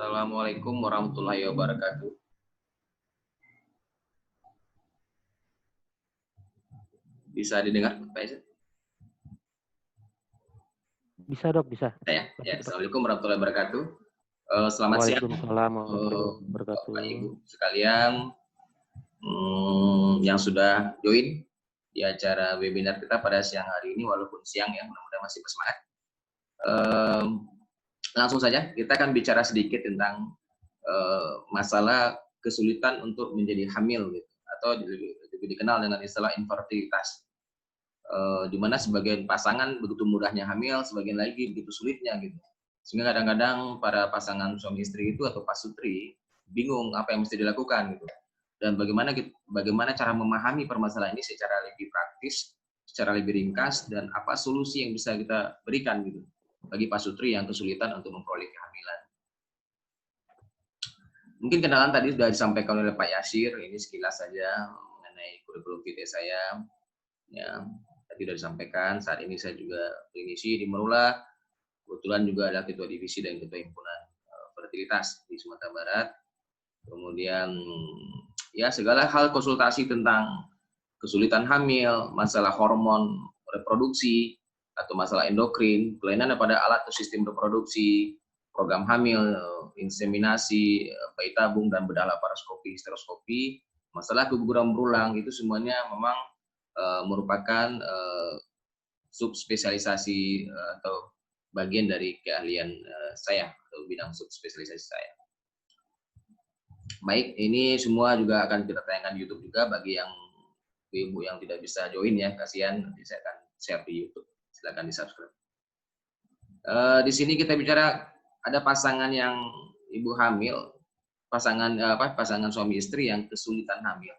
Assalamualaikum warahmatullahi wabarakatuh. Bisa didengar, Pak Iza? Bisa dok, bisa. Ya. Assalamualaikum warahmatullahi wabarakatuh. Selamat siang, Waalaikumsalam warahmatullahi wabarakatuh. Bapak Ibu sekalian yang sudah join di acara webinar kita pada siang hari ini, walaupun siang ya, mudah-mudahan masih bersemangat. Langsung saja, kita akan bicara sedikit tentang masalah kesulitan untuk menjadi hamil, gitu, atau lebih dikenal dengan istilah infertilitas. Di mana sebagian pasangan begitu mudahnya hamil, sebagian lagi begitu sulitnya gitu. Sehingga kadang-kadang para pasangan suami istri itu atau pasutri bingung apa yang mesti dilakukan gitu. Dan bagaimana cara memahami permasalahan ini secara lebih praktis, secara lebih ringkas, dan apa solusi yang bisa kita berikan gitu bagi pasutri yang kesulitan untuk memperoleh kehamilan. Mungkin kenalan tadi sudah disampaikan oleh Pak Yasir, ini sekilas saja mengenai kurikulum vitae saya. Ya, tadi sudah disampaikan, saat ini saya juga klinisi di Merula, kebetulan juga ada ketua divisi dan ketua himpunan fertilitas di Sumatera Barat. Kemudian ya segala hal konsultasi tentang kesulitan hamil, masalah hormon reproduksi atau masalah endokrin, kelainan pada alat atau sistem reproduksi, program hamil, inseminasi, bayi tabung dan bedah laparoskopi, histeroskopi, masalah keguguran berulang, itu semuanya memang merupakan subspesialisasi atau bagian dari keahlian saya atau bidang subspesialisasi saya. Baik, ini semua juga akan kita tayangkan di YouTube juga bagi yang ibu yang tidak bisa join ya, kasihan, nanti saya akan share di YouTube. Silakan di subscribe. Di sini kita bicara ada pasangan yang ibu hamil, pasangan suami istri yang kesulitan hamil.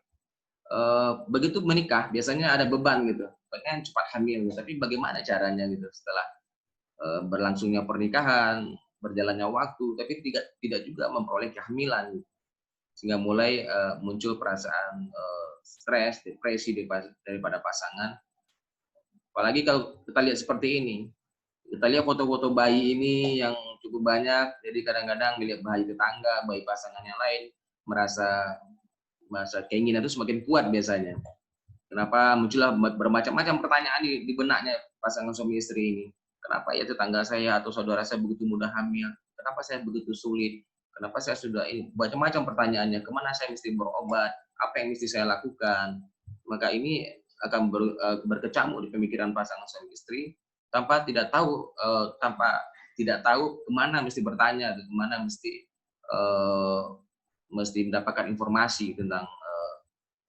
Begitu menikah biasanya ada beban gitu, pengen cepat hamil, tapi bagaimana caranya gitu setelah berlangsungnya pernikahan, berjalannya waktu, tapi tidak juga memperoleh kehamilan, gitu. Sehingga mulai muncul perasaan stres, depresi daripada pasangan. Apalagi kalau kita lihat seperti ini, kita lihat foto-foto bayi ini yang cukup banyak, jadi kadang-kadang melihat bayi tetangga, bayi pasangan yang lain, merasa keinginan itu semakin kuat biasanya. Kenapa muncullah bermacam-macam pertanyaan di benaknya pasangan suami istri ini. Kenapa ya tetangga saya atau saudara saya begitu mudah hamil? Kenapa saya begitu sulit? Kenapa saya sudah ini? Macam-macam pertanyaannya. Kemana saya mesti berobat? Apa yang mesti saya lakukan? Maka ini akan berkecamuk di pemikiran pasangan suami istri tanpa tidak tahu kemana mesti bertanya, kemana mesti mendapatkan informasi tentang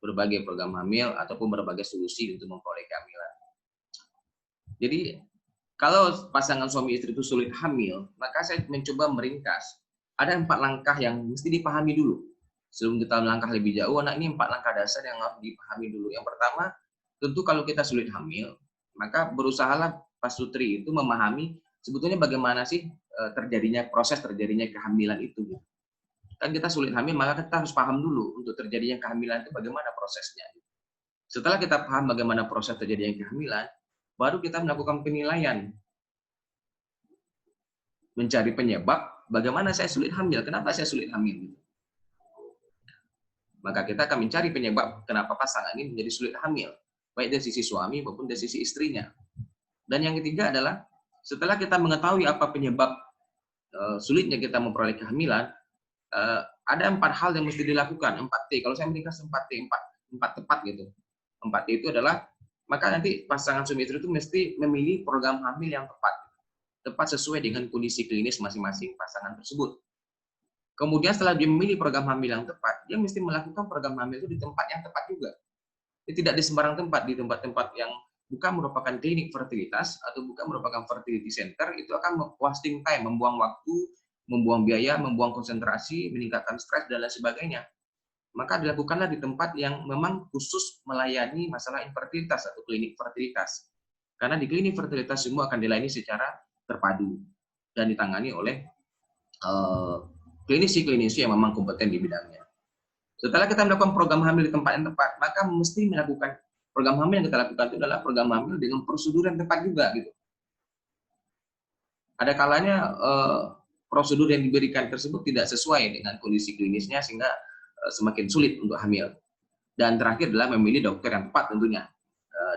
berbagai program hamil ataupun berbagai solusi untuk memperoleh kehamilan. Jadi kalau pasangan suami istri itu sulit hamil, maka saya mencoba meringkas. Ada 4 langkah yang mesti dipahami dulu. Sebelum kita melangkah lebih jauh, ini 4 langkah dasar yang harus dipahami dulu. Yang pertama, tentu kalau kita sulit hamil, maka berusahalah pasutri itu memahami sebetulnya bagaimana sih proses terjadinya kehamilan itu. Kan kita sulit hamil, maka kita harus paham dulu untuk terjadinya kehamilan itu bagaimana prosesnya. Setelah kita paham bagaimana proses terjadinya kehamilan, baru kita melakukan penilaian. Mencari penyebab, bagaimana saya sulit hamil, kenapa saya sulit hamil. Maka kita akan mencari penyebab kenapa pasangan ini menjadi sulit hamil, baik dari sisi suami maupun dari sisi istrinya. Dan yang ketiga adalah, setelah kita mengetahui apa penyebab sulitnya kita memperoleh kehamilan, ada 4 hal yang mesti dilakukan, 4T. Kalau saya meringkas 4T, 4 tepat gitu. 4T itu adalah, maka nanti pasangan suami istri itu mesti memilih program hamil yang tepat sesuai dengan kondisi klinis masing-masing pasangan tersebut. Kemudian setelah dia memilih program hamil yang tepat, dia mesti melakukan program hamil itu di tempat yang tepat juga. Dia tidak di sembarang tempat, di tempat-tempat yang bukan merupakan klinik fertilitas atau bukan merupakan fertility center, itu akan wasting time, membuang waktu, membuang biaya, membuang konsentrasi, meningkatkan stres, dan lain sebagainya. Maka dilakukanlah di tempat yang memang khusus melayani masalah infertilitas atau klinik fertilitas. Karena di klinik fertilitas semua akan dilayani secara terpadu dan ditangani oleh klinisi-klinisi yang memang kompeten di bidangnya. Setelah kita melakukan program hamil di tempat yang tepat, maka mesti melakukan program hamil yang kita lakukan itu adalah program hamil dengan prosedur yang tepat juga gitu. Ada kalanya prosedur yang diberikan tersebut tidak sesuai dengan kondisi klinisnya sehingga semakin sulit untuk hamil. Dan terakhir adalah memilih dokter yang tepat tentunya.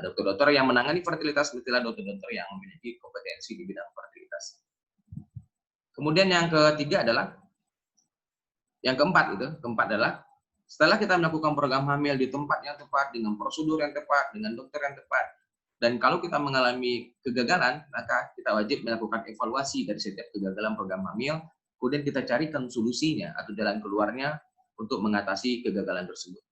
Dokter-dokter yang menangani fertilitas, istilah dokter-dokter yang memiliki kompetensi di bidang fertilitas. Kemudian yang ketiga adalah, yang keempat adalah setelah kita melakukan program hamil di tempat yang tepat, dengan prosedur yang tepat, dengan dokter yang tepat, dan kalau kita mengalami kegagalan, maka kita wajib melakukan evaluasi dari setiap kegagalan program hamil, kemudian kita carikan solusinya atau jalan keluarnya untuk mengatasi kegagalan tersebut.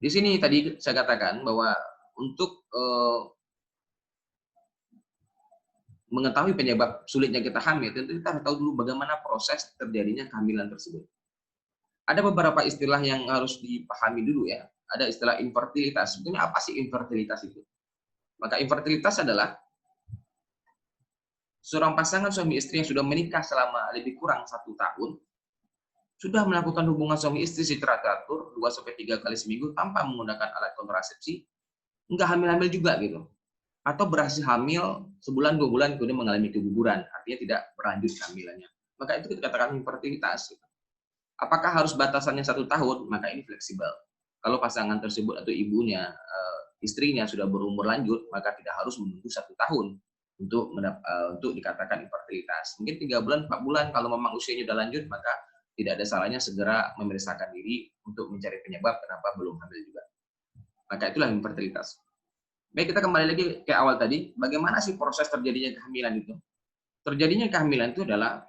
Di sini tadi saya katakan bahwa untuk mengetahui penyebab sulitnya kita hamil, tentu kita harus tahu dulu bagaimana proses terjadinya kehamilan tersebut. Ada beberapa istilah yang harus dipahami dulu ya. Ada istilah infertilitas. Sebetulnya apa sih infertilitas itu? Maka infertilitas adalah seorang pasangan suami istri yang sudah menikah selama lebih kurang 1 tahun, sudah melakukan hubungan suami istri secara teratur 2-3 kali seminggu tanpa menggunakan alat kontrasepsi, enggak hamil-hamil juga gitu. Atau berhasil hamil sebulan 2 bulan kemudian mengalami keguguran, artinya tidak berlanjut kehamilannya. Maka itu kita katakan infertilitas. Apakah harus batasannya 1 tahun? Maka ini fleksibel. Kalau pasangan tersebut atau ibunya, istrinya sudah berumur lanjut, maka tidak harus menunggu 1 tahun untuk dikatakan infertilitas. Mungkin 3 bulan, 4 bulan, kalau memang usianya sudah lanjut, maka tidak ada salahnya segera memeriksakan diri untuk mencari penyebab kenapa belum hamil juga. Maka itulah infertilitas. Baik, kita kembali lagi ke awal tadi. Bagaimana sih proses terjadinya kehamilan itu? Terjadinya kehamilan itu adalah,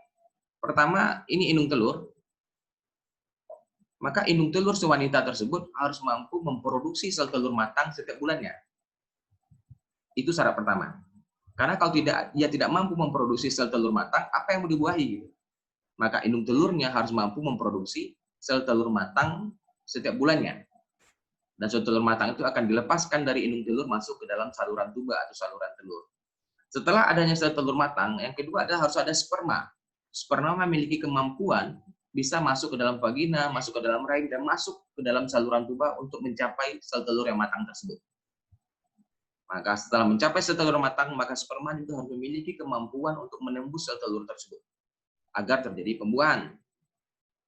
pertama, ini indung telur. Maka indung telur si wanita tersebut harus mampu memproduksi sel telur matang setiap bulannya. Itu syarat pertama. Karena kalau dia tidak mampu memproduksi sel telur matang, apa yang mau dibuahi? Maka indung telurnya harus mampu memproduksi sel telur matang setiap bulannya. Dan sel telur matang itu akan dilepaskan dari indung telur masuk ke dalam saluran tuba atau saluran telur. Setelah adanya sel telur matang, yang kedua adalah harus ada sperma. Sperma memiliki kemampuan bisa masuk ke dalam vagina, masuk ke dalam rahim, dan masuk ke dalam saluran tuba untuk mencapai sel telur yang matang tersebut. Maka setelah mencapai sel telur matang, maka sperma itu harus memiliki kemampuan untuk menembus sel telur tersebut agar terjadi pembuahan.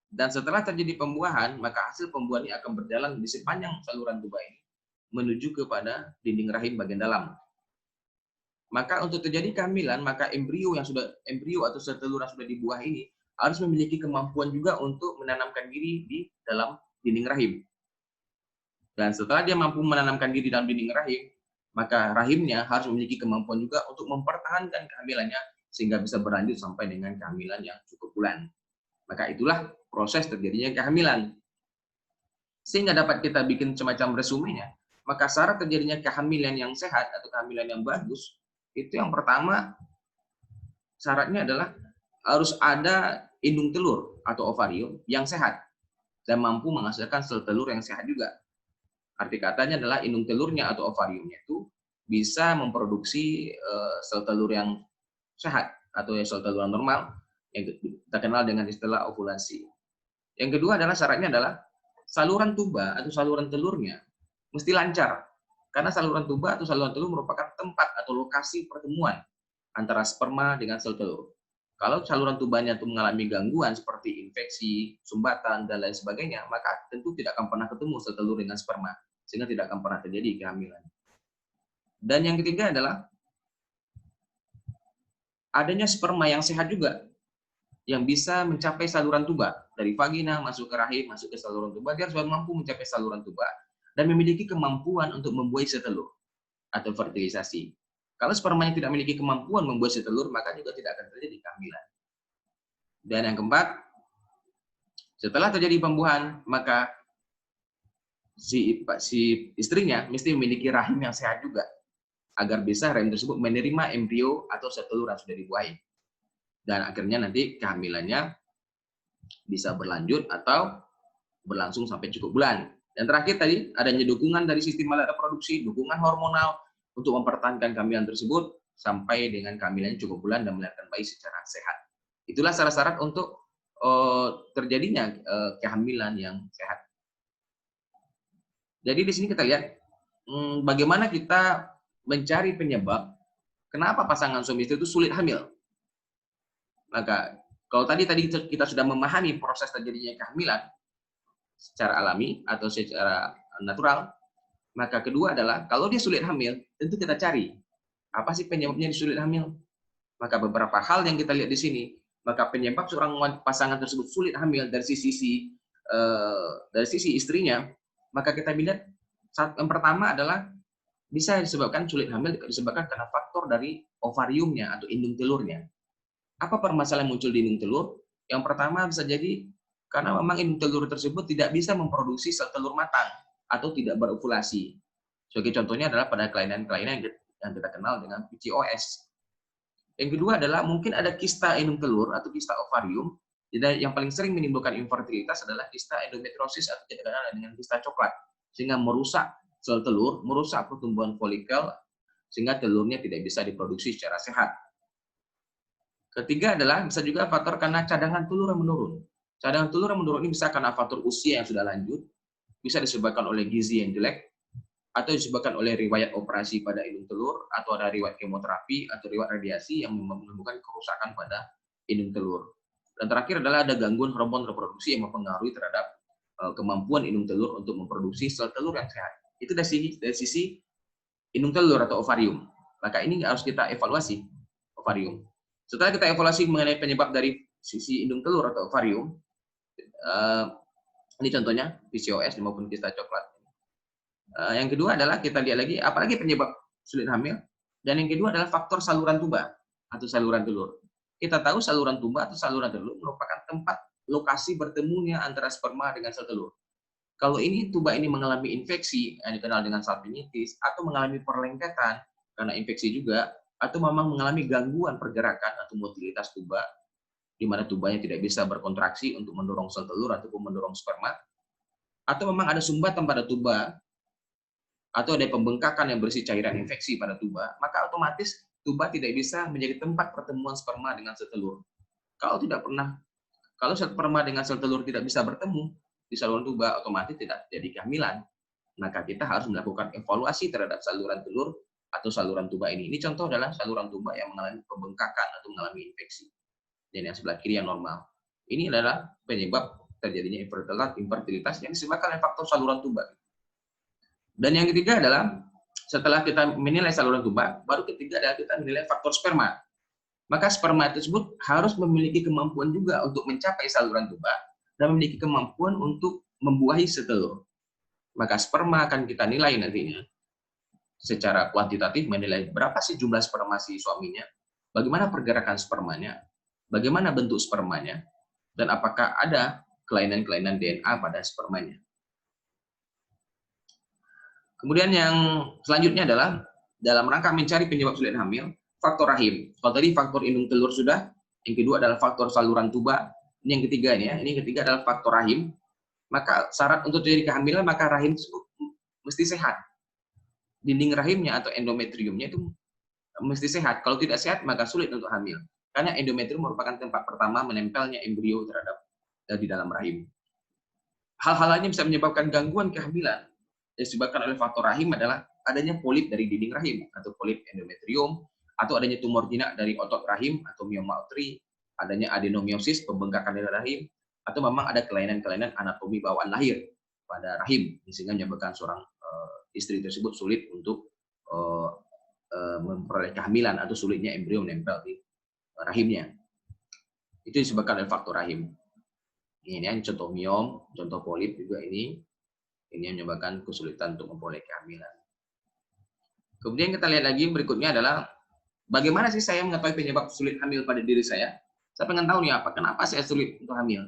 Dan setelah terjadi pembuahan, maka hasil pembuahan ini akan berjalan di sepanjang saluran tuba ini menuju kepada dinding rahim bagian dalam. Maka untuk terjadi kehamilan, maka embrio atau sel telur yang sudah dibuah ini harus memiliki kemampuan juga untuk menanamkan diri di dalam dinding rahim. Dan setelah dia mampu menanamkan diri dalam dinding rahim, maka rahimnya harus memiliki kemampuan juga untuk mempertahankan kehamilannya sehingga bisa berlanjut sampai dengan kehamilan yang cukup bulan. Maka itulah proses terjadinya kehamilan. Sehingga dapat kita bikin semacam resumenya, maka syarat terjadinya kehamilan yang sehat atau kehamilan yang bagus, itu yang pertama syaratnya adalah harus ada indung telur atau ovarium yang sehat dan mampu menghasilkan sel telur yang sehat juga. Arti katanya adalah indung telurnya atau ovariumnya itu bisa memproduksi sel telur yang sehat atau sel telur normal yang kita kenal dengan istilah ovulasi. Yang kedua adalah syaratnya adalah saluran tuba atau saluran telurnya mesti lancar. Karena saluran tuba atau saluran telur merupakan tempat atau lokasi pertemuan antara sperma dengan sel telur. Kalau saluran tubanya itu mengalami gangguan seperti infeksi, sumbatan, dan lain sebagainya, maka tentu tidak akan pernah ketemu sel telur dengan sperma, sehingga tidak akan pernah terjadi kehamilan. Dan yang ketiga adalah adanya sperma yang sehat juga, yang bisa mencapai saluran tuba, dari vagina, masuk ke rahim, masuk ke saluran tuba, dia harus mampu mencapai saluran tuba, dan memiliki kemampuan untuk membuahi sel telur atau fertilisasi. Kalau spermanya tidak memiliki kemampuan membuat sel telur, maka juga tidak akan terjadi kehamilan. Dan yang keempat, setelah terjadi pembuahan, maka si istrinya mesti memiliki rahim yang sehat juga, agar bisa rahim tersebut menerima embrio atau sel telur yang sudah dibuahi. Dan akhirnya nanti kehamilannya bisa berlanjut atau berlangsung sampai cukup bulan. Dan terakhir tadi, adanya dukungan dari sistem alat reproduksi, dukungan hormonal untuk mempertahankan kehamilan tersebut sampai dengan kehamilannya cukup bulan dan melahirkan bayi secara sehat. Itulah syarat-syarat untuk terjadinya kehamilan yang sehat. Jadi di sini kita lihat bagaimana kita mencari penyebab kenapa pasangan suami istri itu sulit hamil. Maka kalau tadi kita sudah memahami proses terjadinya kehamilan secara alami atau secara natural, maka kedua adalah kalau dia sulit hamil, tentu kita cari apa sih penyebabnya dia sulit hamil. Maka beberapa hal yang kita lihat di sini, maka penyebab seorang pasangan tersebut sulit hamil dari sisi istrinya, maka kita lihat yang pertama adalah bisa disebabkan sulit hamil disebabkan karena faktor dari ovariumnya atau indung telurnya. Apa permasalahan muncul di indung telur? Yang pertama bisa jadi karena memang indung telur tersebut tidak bisa memproduksi sel telur matang atau tidak berovulasi. Sebagai contohnya adalah pada kelainan-kelainan yang kita kenal dengan PCOS. Yang kedua adalah mungkin ada kista indung telur atau kista ovarium. Jadi yang paling sering menimbulkan infertilitas adalah kista endometriosis atau kita kenal dengan kista coklat, sehingga merusak sel telur, merusak pertumbuhan folikel, sehingga telurnya tidak bisa diproduksi secara sehat. Ketiga adalah bisa juga faktor karena cadangan telur yang menurun. Cadangan telur yang menurun ini bisa karena faktor usia yang sudah lanjut, bisa disebabkan oleh gizi yang jelek, atau disebabkan oleh riwayat operasi pada indung telur, atau ada riwayat kemoterapi, atau riwayat radiasi yang menimbulkan kerusakan pada indung telur. Dan terakhir adalah ada gangguan hormon reproduksi yang mempengaruhi terhadap kemampuan indung telur untuk memproduksi sel telur yang sehat. Itu dari sisi indung telur atau ovarium. Maka ini harus kita evaluasi, ovarium. Setelah kita evaluasi mengenai penyebab dari sisi indung telur atau ovarium, ini contohnya PCOS maupun kista coklat. Yang kedua adalah kita lihat lagi, apalagi penyebab sulit hamil. Dan yang kedua adalah faktor saluran tuba atau saluran telur. Kita tahu saluran tuba atau saluran telur merupakan tempat lokasi bertemunya antara sperma dengan sel telur. Kalau ini tuba ini mengalami infeksi yang dikenal dengan salpingitis atau mengalami perlengketan karena infeksi juga, atau memang mengalami gangguan pergerakan atau motilitas tuba, di mana tubanya tidak bisa berkontraksi untuk mendorong sel telur ataupun mendorong sperma, atau memang ada sumbatan pada tuba, atau ada pembengkakan yang berisi cairan infeksi pada tuba, maka otomatis tuba tidak bisa menjadi tempat pertemuan sperma dengan sel telur. Kalau sperma dengan sel telur tidak bisa bertemu di saluran tuba, otomatis tidak jadi kehamilan. Maka kita harus melakukan evaluasi terhadap saluran telur atau saluran tuba ini. Ini contoh adalah saluran tuba yang mengalami pembengkakan atau mengalami infeksi. Dan yang sebelah kiri yang normal. Ini adalah penyebab terjadinya infertilitas yang disebabkan oleh faktor saluran tuba. Dan yang ketiga adalah setelah kita menilai saluran tuba, baru ketiga adalah kita menilai faktor sperma. Maka sperma tersebut harus memiliki kemampuan juga untuk mencapai saluran tuba dan memiliki kemampuan untuk membuahi sel telur. Maka sperma akan kita nilai nantinya secara kuantitatif, menilai berapa sih jumlah sperma si suaminya, bagaimana pergerakan spermanya, bagaimana bentuk spermanya, dan apakah ada kelainan-kelainan DNA pada spermanya. Kemudian yang selanjutnya adalah dalam rangka mencari penyebab sulit hamil, faktor rahim. Kalau tadi faktor indung telur sudah, yang kedua adalah faktor saluran tuba, ini yang ketiga ini ya. Ini yang ketiga adalah faktor rahim. Maka syarat untuk terjadi kehamilan maka rahim mesti sehat. Dinding rahimnya atau endometriumnya itu mesti sehat. Kalau tidak sehat maka sulit untuk hamil. Karena endometrium merupakan tempat pertama menempelnya embrio terhadap di dalam rahim. Hal-hal lainnya bisa menyebabkan gangguan kehamilan yang disebabkan oleh faktor rahim adalah adanya polip dari dinding rahim atau polip endometrium, atau adanya tumor jinak dari otot rahim atau mioma uteri, adanya adenomiosis, pembengkakan dari rahim, atau memang ada kelainan-kelainan anatomi bawaan lahir pada rahim sehingga menyebabkan seorang istri tersebut sulit untuk memperoleh kehamilan atau sulitnya embrio menempel di rahimnya. Itu disebabkan oleh faktor rahim. Ini yang contoh miom, contoh polip juga ini yang menyebabkan kesulitan untuk memperoleh kehamilan. Kemudian kita lihat lagi berikutnya adalah bagaimana sih saya mengetahui penyebab sulit hamil pada diri saya? Saya pengen tahu nih kenapa saya sulit untuk hamil.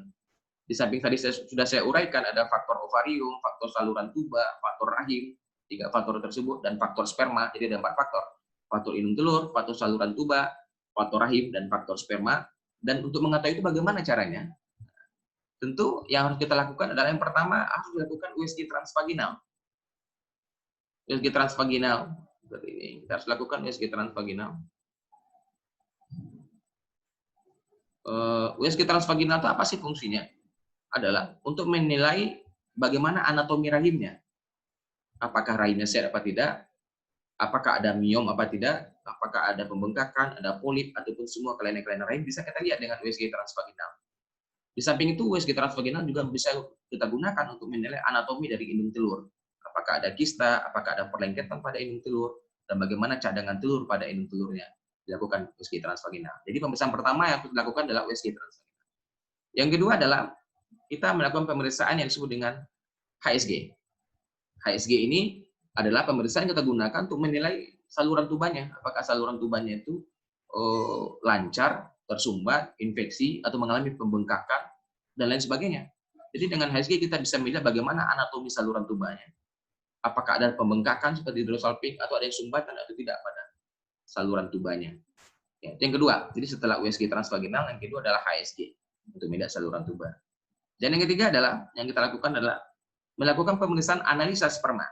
Di samping tadi sudah saya uraikan ada faktor ovarium, faktor saluran tuba, faktor rahim, 3 faktor tersebut, dan faktor sperma. Jadi ada 4 faktor. Faktor indung telur, faktor saluran tuba, faktor rahim, dan faktor sperma. Dan untuk mengetahui itu bagaimana caranya? Tentu yang harus kita lakukan adalah yang pertama harus dilakukan USG transvaginal. USG transvaginal seperti ini. Kita harus lakukan USG transvaginal. USG transvaginal itu apa sih fungsinya? Adalah untuk menilai bagaimana anatomi rahimnya. Apakah rahimnya sehat apa tidak? apakah ada miom apa tidak, apakah ada pembengkakan, ada polip, ataupun semua kelainan-kelainan lain bisa kita lihat dengan USG transvaginal. Di samping itu, USG transvaginal juga bisa kita gunakan untuk menilai anatomi dari indung telur. Apakah ada kista, apakah ada perlengketan pada indung telur, dan bagaimana cadangan telur pada indung telurnya. Dilakukan USG transvaginal. Jadi pemeriksaan pertama yang harus dilakukan adalah USG transvaginal. Yang kedua adalah kita melakukan pemeriksaan yang disebut dengan HSG. HSG ini adalah pemeriksaan yang kita gunakan untuk menilai saluran tubannya. Apakah saluran tubannya itu lancar, tersumbat, infeksi, atau mengalami pembengkakan, dan lain sebagainya. Jadi dengan HSG kita bisa melihat bagaimana anatomi saluran tubannya. Apakah ada pembengkakan seperti dorsal peak, atau ada yang sumbatan atau tidak pada saluran tubannya. Ya, itu yang kedua. Jadi setelah USG transvaginal, yang kedua adalah HSG untuk melihat saluran tuba. Dan yang ketiga adalah yang kita lakukan adalah melakukan pemeriksaan analisa sperma.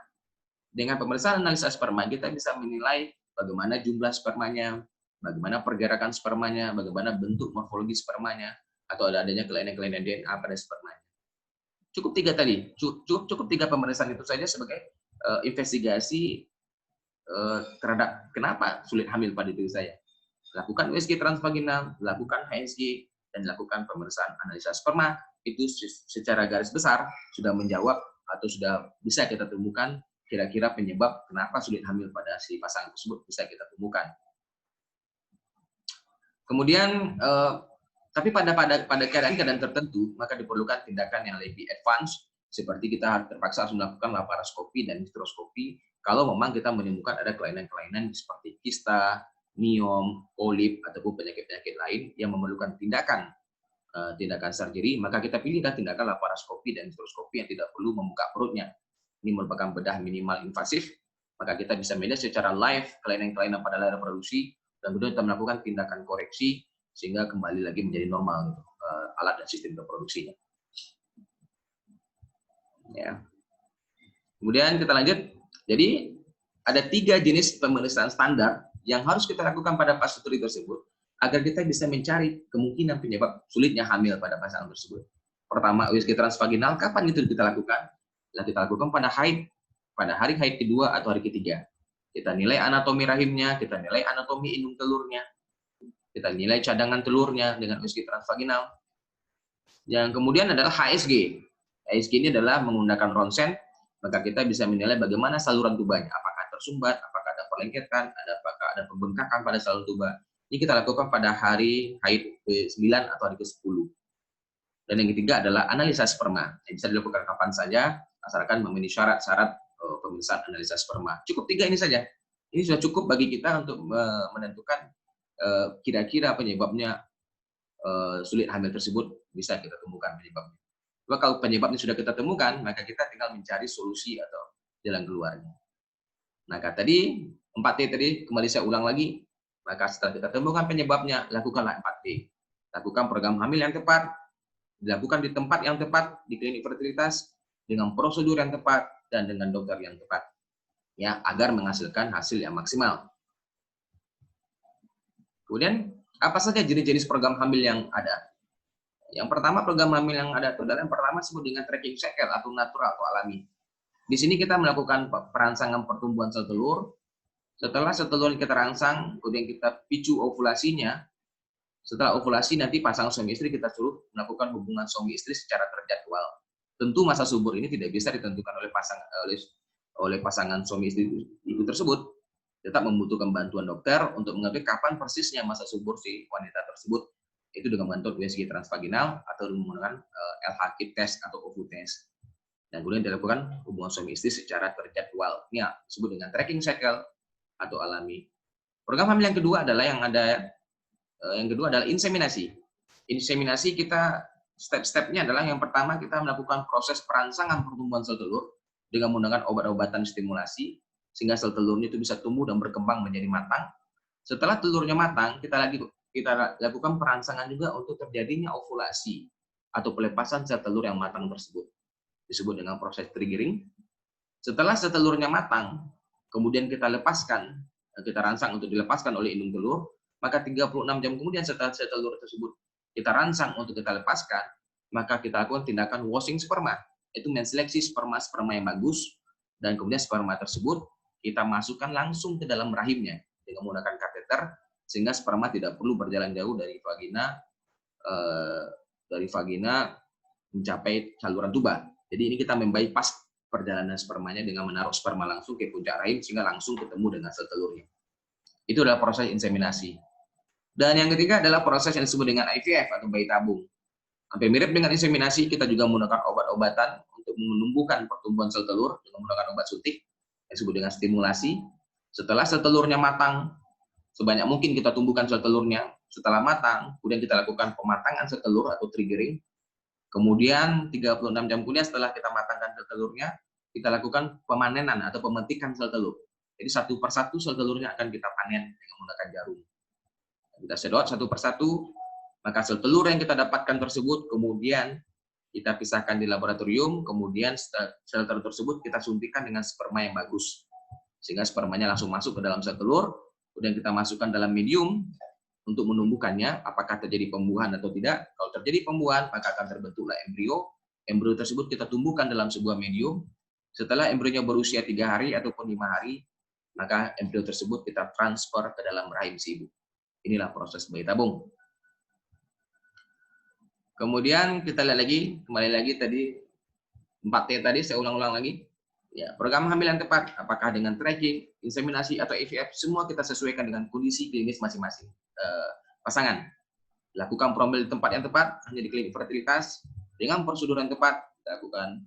Dengan pemeriksaan analisa sperma kita bisa menilai bagaimana jumlah spermanya, bagaimana pergerakan spermanya, bagaimana bentuk morfologi spermanya, atau adanya kelainan-kelainan DNA pada spermanya. Cukup tiga tadi, cukup tiga pemeriksaan itu saja sebagai investigasi terhadap kenapa sulit hamil pada diri saya. Lakukan USG transvaginal, lakukan HSG, dan lakukan pemeriksaan analisa sperma. Itu secara garis besar sudah menjawab atau sudah bisa kita temukan kira-kira penyebab kenapa sulit hamil pada si pasangan tersebut bisa kita temukan. Kemudian, tapi pada keadaan tertentu, maka diperlukan tindakan yang lebih advance, seperti kita terpaksa harus melakukan laparoskopi dan histeroskopi, kalau memang kita menemukan ada kelainan-kelainan seperti kista, miom, polip, ataupun penyakit-penyakit lain yang memerlukan tindakan surgery, maka kita pilihkan tindakan laparoskopi dan histeroskopi yang tidak perlu membuka perutnya. Ini merupakan bedah minimal invasif, maka kita bisa melihat secara live kelainan-kelainan pada layar reproduksi, dan kemudian kita melakukan tindakan koreksi sehingga kembali lagi menjadi normal alat dan sistem reproduksinya. Ya. Kemudian kita lanjut. Jadi ada 3 jenis pemeriksaan standar yang harus kita lakukan pada pasutri tersebut agar kita bisa mencari kemungkinan penyebab sulitnya hamil pada pasangan tersebut. Pertama, USG transvaginal, kapan itu kita lakukan? Kita lakukan pada haid, pada hari haid kedua atau hari ketiga. Kita nilai anatomi rahimnya, kita nilai anatomi indung telurnya, kita nilai cadangan telurnya dengan USG transvaginal. Yang kemudian adalah HSG. HSG ini adalah menggunakan ronsen, maka kita bisa menilai bagaimana saluran tubanya, apakah tersumbat, apakah ada perlengketan, apakah ada pembengkakan pada saluran tuba. Ini kita lakukan pada hari haid ke-9 atau hari ke-10. Dan yang ketiga adalah analisa sperma. Yang bisa dilakukan kapan saja, asalkan memenuhi syarat-syarat pemeriksaan analisa sperma. Cukup 3 ini saja. Ini sudah cukup bagi kita untuk menentukan kira-kira penyebabnya sulit hamil tersebut, bisa kita temukan penyebabnya. Kalau penyebabnya sudah kita temukan, maka kita tinggal mencari solusi atau jalan keluarnya. Maka tadi 4T tadi, kembali saya ulang lagi, maka setelah kita temukan penyebabnya, lakukanlah 4T. Lakukan program hamil yang tepat, dilakukan di tempat yang tepat, di klinik fertilitas, dengan prosedur yang tepat, dan dengan dokter yang tepat. Ya, agar menghasilkan hasil yang maksimal. Kemudian, apa saja jenis-jenis program hamil yang ada? Yang pertama, program hamil yang ada adalah yang pertama disebut dengan tracking cycle atau natural atau alami. Di sini kita melakukan perangsangan pertumbuhan sel telur. Setelah sel telur kita rangsang, kemudian kita picu ovulasinya. Setelah ovulasi nanti pasangan suami istri kita suruh melakukan hubungan suami istri secara terjadwal. Tentu masa subur ini tidak bisa ditentukan oleh pasangan suami istri itu tersebut. Tetap membutuhkan bantuan dokter untuk mengetahui kapan persisnya masa subur si wanita tersebut. Itu dengan bantuan USG transvaginal atau menggunakan LH kit test atau OVU test. Dan kemudian dilakukan hubungan suami istri secara terjadwal. Ini disebut dengan tracking cycle atau alami. Program hamil yang kedua adalah inseminasi. Inseminasi kita step-stepnya adalah yang pertama kita melakukan proses perangsangan pertumbuhan sel telur dengan menggunakan obat-obatan stimulasi sehingga sel telurnya itu bisa tumbuh dan berkembang menjadi matang. Setelah telurnya matang, kita lakukan perangsangan juga untuk terjadinya ovulasi atau pelepasan sel telur yang matang tersebut. Disebut dengan proses triggering. Setelah sel telurnya matang, kemudian kita rangsang untuk dilepaskan oleh indung telur, maka 36 jam kemudian setelah sel telur tersebut kita rangsang untuk kita lepaskan, maka kita lakukan tindakan washing sperma. Itu menseleksi sperma-sperma yang bagus, dan kemudian sperma tersebut kita masukkan langsung ke dalam rahimnya dengan menggunakan kateter, sehingga sperma tidak perlu berjalan jauh dari vagina mencapai saluran tuba. Jadi ini kita membypass perjalanan spermanya dengan menaruh sperma langsung ke puncak rahim sehingga langsung ketemu dengan sel telurnya. Itu adalah proses inseminasi. Dan yang ketiga adalah proses yang disebut dengan IVF atau bayi tabung. Hampir mirip dengan inseminasi, kita juga menggunakan obat-obatan untuk menumbuhkan pertumbuhan sel telur dengan menggunakan obat suntik yang disebut dengan stimulasi. Setelah sel telurnya matang, sebanyak mungkin kita tumbuhkan sel telurnya. Setelah matang, kemudian kita lakukan pematangan sel telur atau triggering. Kemudian 36 jam kemudian setelah kita matangkan sel telurnya, kita lakukan pemanenan atau pemetikan sel telur. Jadi satu persatu sel telurnya akan kita panen dengan menggunakan jarum. Kita sedot satu persatu, maka sel telur yang kita dapatkan tersebut kemudian kita pisahkan di laboratorium, kemudian sel telur tersebut kita suntikan dengan sperma yang bagus. Sehingga spermanya langsung masuk ke dalam sel telur, kemudian kita masukkan dalam medium untuk menumbuhkannya, apakah terjadi pembuahan atau tidak. Kalau terjadi pembuahan, maka akan terbentuklah embrio. Embrio tersebut kita tumbuhkan dalam sebuah medium. Setelah embrionya berusia 3 hari ataupun 5 hari, maka embrio tersebut kita transfer ke dalam rahim si ibu. Inilah proses bayi tabung. Kemudian kita lihat lagi, kembali lagi tadi 4T tadi, saya ulang-ulang lagi. Ya, program hamil yang tepat, apakah dengan tracking, inseminasi atau IVF, semua kita sesuaikan dengan kondisi klinis masing-masing pasangan. Lakukan promil di tempat yang tepat, hanya di klinik fertilitas, dengan prosedur yang tepat, lakukan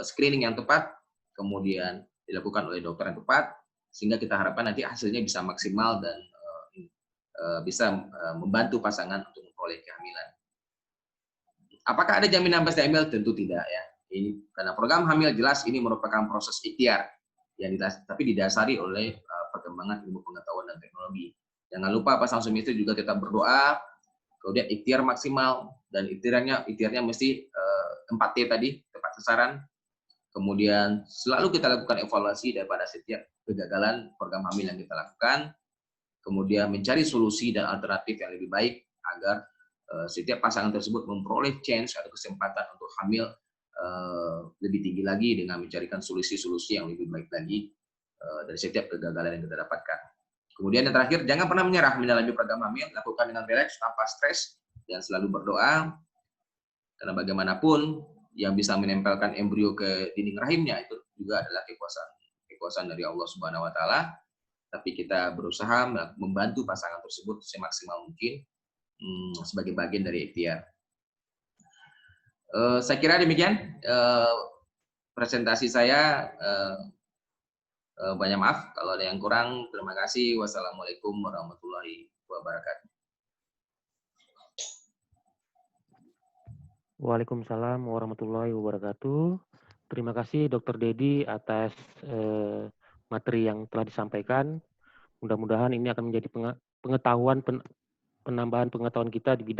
screening yang tepat, kemudian dilakukan oleh dokter yang tepat, sehingga kita harapkan nanti hasilnya bisa maksimal dan bisa membantu pasangan untuk memperoleh kehamilan. Apakah ada jaminan pasti hamil? Tentu tidak ya. Ini karena program hamil jelas ini merupakan proses ikhtiar yang tapi didasari oleh perkembangan ilmu pengetahuan dan teknologi. Jangan lupa pasangan suami istri juga tetap berdoa, kemudian ikhtiar maksimal dan ikhtiarnya mesti 4T tadi, tepat sasaran. Kemudian selalu kita lakukan evaluasi daripada setiap kegagalan program hamil yang kita lakukan. Kemudian mencari solusi dan alternatif yang lebih baik agar setiap pasangan tersebut memperoleh chance atau kesempatan untuk hamil lebih tinggi lagi dengan mencarikan solusi-solusi yang lebih baik lagi dari setiap kegagalan yang kita dapatkan. Kemudian yang terakhir, jangan pernah menyerah menjalani program hamil, lakukan dengan rileks, tanpa stres, dan selalu berdoa. Karena bagaimanapun yang bisa menempelkan embrio ke dinding rahimnya itu juga adalah kekuasaan dari Allah Subhanahu wa taala. Tapi kita berusaha membantu pasangan tersebut semaksimal mungkin sebagai bagian dari ikhtiar. Saya kira demikian presentasi saya. Banyak maaf kalau ada yang kurang. Terima kasih. Wassalamualaikum warahmatullahi wabarakatuh. Waalaikumsalam warahmatullahi wabarakatuh. Terima kasih Dr. Dedi atas materi yang telah disampaikan. Mudah-mudahan ini akan menjadi pengetahuan, penambahan pengetahuan kita di bidang